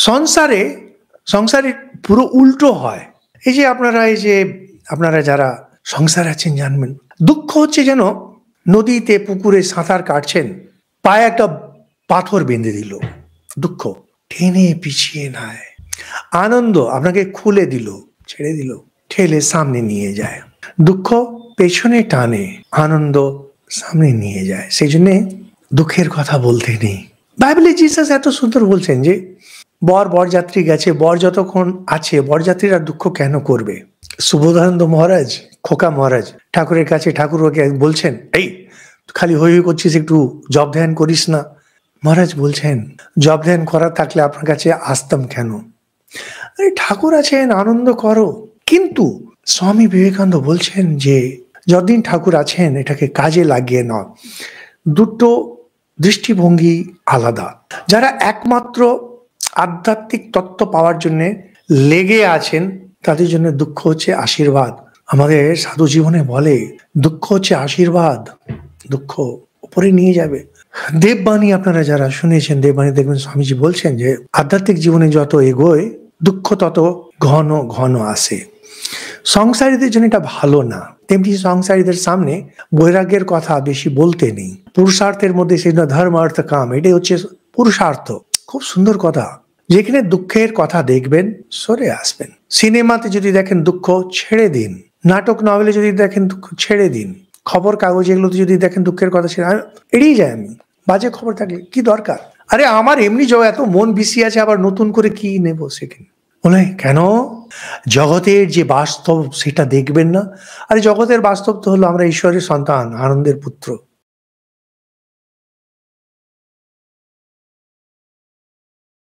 সংসারে সংসারে পুরো উল্টো হয়। এই যে আপনারা যারা সংসার আছেন জানবেন, দুঃখ হচ্ছে যেন নদীতে পুকুরে সাঁতার কাটছেন, পায়ে একটা পাথর বেঁধে দিল। দুঃখ টেনে পিছিয়ে নেয়, আনন্দ আপনাকে খুলে দিল, ছেড়ে দিল, ঠেলে সামনে নিয়ে যায়। দুঃখ পেছনে টানে, আনন্দ সামনে নিয়ে যায়। সেই জন্যে দুঃখের কথা বলতে নেই। বাইবেলে জিসাস এত সুন্দর বলছেন যে বরযাত্রী গেছে, বর যতক্ষণ আছে বরযাত্রীরা দুঃখ কেন করবে। সুবোধানন্দ মহারাজ, খোকা মহারাজ ঠাকুরের কাছে, ঠাকুর ওকে বলছেন, এই খালি হই হই করছিস, একটু জপ ধ্যান করিস না। মহারাজ বলছেন, জপ ধ্যান করা থাকলে আপনার কাছে আসতাম কেন? আরে ঠাকুর আছেন, আনন্দ করো। কিন্তু স্বামী বিবেকানন্দ বলছেন যে যতদিন ঠাকুর আছেন এটাকে কাজে লাগিয়ে নাও। দুটো দৃষ্টিভঙ্গি আলাদা। যারা একমাত্র আধ্যাত্মিক তত্ত্ব পাওয়ার জন্য লেগে আছেন তাদের জন্য দুঃখ হচ্ছে আশীর্বাদ। আমাদের সাধু জীবনে বলে দুঃখ হচ্ছে আশীর্বাদ, দুঃখ উপরে নিয়ে যাবে। দেববাণী আপনারা যারা শুনেছেন, দেববাণী দেখবেন স্বামীজি বলছেন যে আধ্যাত্মিক জীবনে যত এগোয় দুঃখ তত ঘন ঘন আসে। সংসারীদের জন্য এটা ভালো না। তেমনি সংসারীদের সামনে বৈরাগ্যের কথা বেশি বলতে নেই। পুরুষার্থের মধ্যে সেই ধর্ম অর্থ কাম, এটাই হচ্ছে পুরুষার্থ। খুব সুন্দর কথা। যেখানে দুঃখের কথা দেখবেন সরে আসবেন। সিনেমাতে যদি দেখেন দুঃখ ছেড়ে দিন, নাটক নভেলে যদি দেখেন দুঃখ ছেড়ে দিন, খবর কাগজ এগুলোতে যদি দেখেন দুঃখের কথা ছেড়ে এড়িয়ে যায়। আমি বাজে খবর থাকলে কি দরকার? আরে আমার এমনি এত মন বেশি আছে, আবার নতুন করে কি নেব সেখানে? বলে কেন? জগতের যে বাস্তব সেটা দেখবেন না? আরে জগতের বাস্তব তো হলো আমরা ঈশ্বরের সন্তান, আনন্দের পুত্র।